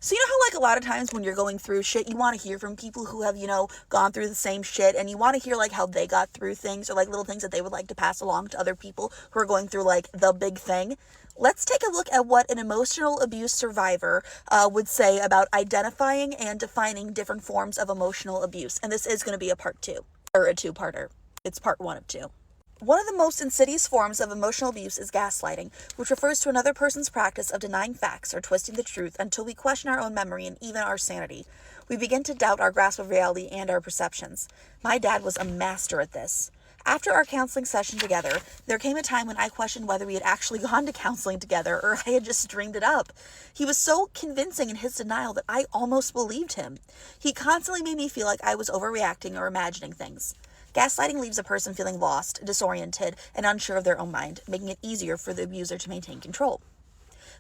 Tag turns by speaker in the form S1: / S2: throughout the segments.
S1: So you know how like a lot of times when you're going through shit, you want to hear from people who have, gone through the same shit, and you want to hear like how they got through things, or like little things that they would like to pass along to other people who are going through like the big thing. Let's take a look at what an emotional abuse survivor would say about identifying and defining different forms of emotional abuse. And this is going to be a part two, or a two-parter. It's part one of two. One of the most insidious forms of emotional abuse is gaslighting, which refers to another person's practice of denying facts or twisting the truth until we question our own memory and even our sanity. We begin to doubt our grasp of reality and our perceptions. My dad was a master at this. After our counseling session together, there came a time when I questioned whether we had actually gone to counseling together or I had just dreamed it up. He was so convincing in his denial that I almost believed him. He constantly made me feel like I was overreacting or imagining things. Gaslighting leaves a person feeling lost, disoriented, and unsure of their own mind, making it easier for the abuser to maintain control.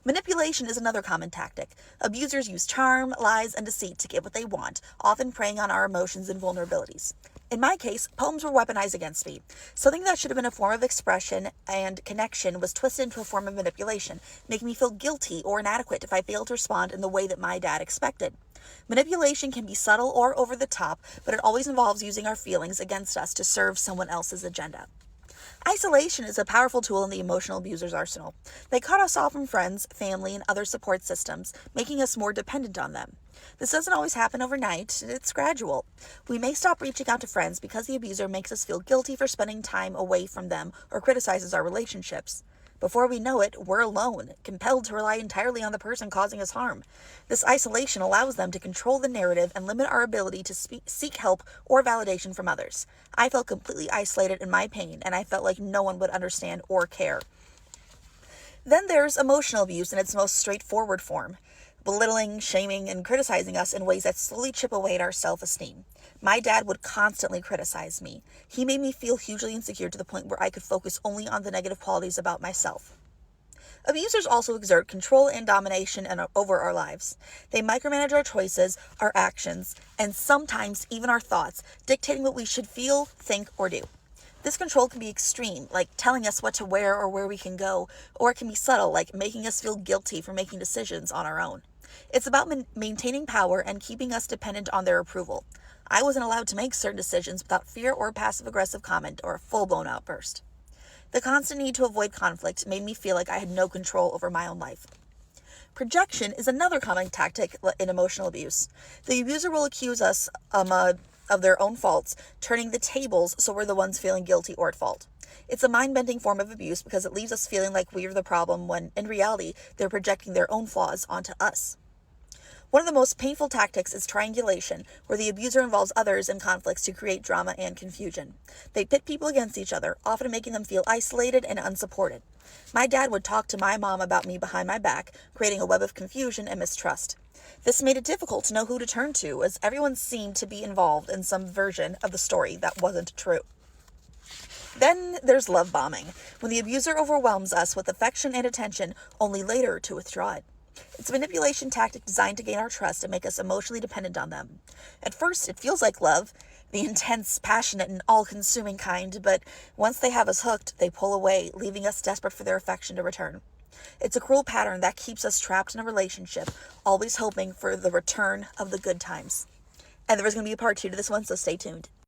S1: Manipulation is another common tactic. Abusers use charm, lies, and deceit to get what they want, often preying on our emotions and vulnerabilities. In my case, poems were weaponized against me. Something that should have been a form of expression and connection was twisted into a form of manipulation, making me feel guilty or inadequate if I failed to respond in the way that my dad expected. Manipulation can be subtle or over the top, but it always involves using our feelings against us to serve someone else's agenda. Isolation is a powerful tool in the emotional abuser's arsenal. They cut us off from friends, family, and other support systems, making us more dependent on them. This doesn't always happen overnight, it's gradual. We may stop reaching out to friends because the abuser makes us feel guilty for spending time away from them or criticizes our relationships. Before we know it, we're alone, compelled to rely entirely on the person causing us harm. This isolation allows them to control the narrative and limit our ability to seek help or validation from others. I felt completely isolated in my pain, and I felt like no one would understand or care. Then there's emotional abuse in its most straightforward form, belittling, shaming, and criticizing us in ways that slowly chip away at our self-esteem. My dad would constantly criticize me. He made me feel hugely insecure to the point where I could focus only on the negative qualities about myself. Abusers also exert control and domination over our lives. They micromanage our choices, our actions, and sometimes even our thoughts, dictating what we should feel, think, or do. This control can be extreme, like telling us what to wear or where we can go, or it can be subtle, like making us feel guilty for making decisions on our own. It's about maintaining power and keeping us dependent on their approval. I wasn't allowed to make certain decisions without fear or passive-aggressive comment or a full-blown outburst. The constant need to avoid conflict made me feel like I had no control over my own life. Projection is another common tactic in emotional abuse. The abuser will accuse us of their own faults, turning the tables so we're the ones feeling guilty or at fault. It's a mind-bending form of abuse because it leaves us feeling like we're the problem when, in reality, they're projecting their own flaws onto us. One of the most painful tactics is triangulation, where the abuser involves others in conflicts to create drama and confusion. They pit people against each other, often making them feel isolated and unsupported. My dad would talk to my mom about me behind my back, creating a web of confusion and mistrust. This made it difficult to know who to turn to, as everyone seemed to be involved in some version of the story that wasn't true. Then there's love bombing, when the abuser overwhelms us with affection and attention, only later to withdraw it. It's a manipulation tactic designed to gain our trust and make us emotionally dependent on them. At first, it feels like love, the intense, passionate, and all-consuming kind, but once they have us hooked, they pull away, leaving us desperate for their affection to return. It's a cruel pattern that keeps us trapped in a relationship, always hoping for the return of the good times. And there is going to be a part two to this one, so stay tuned.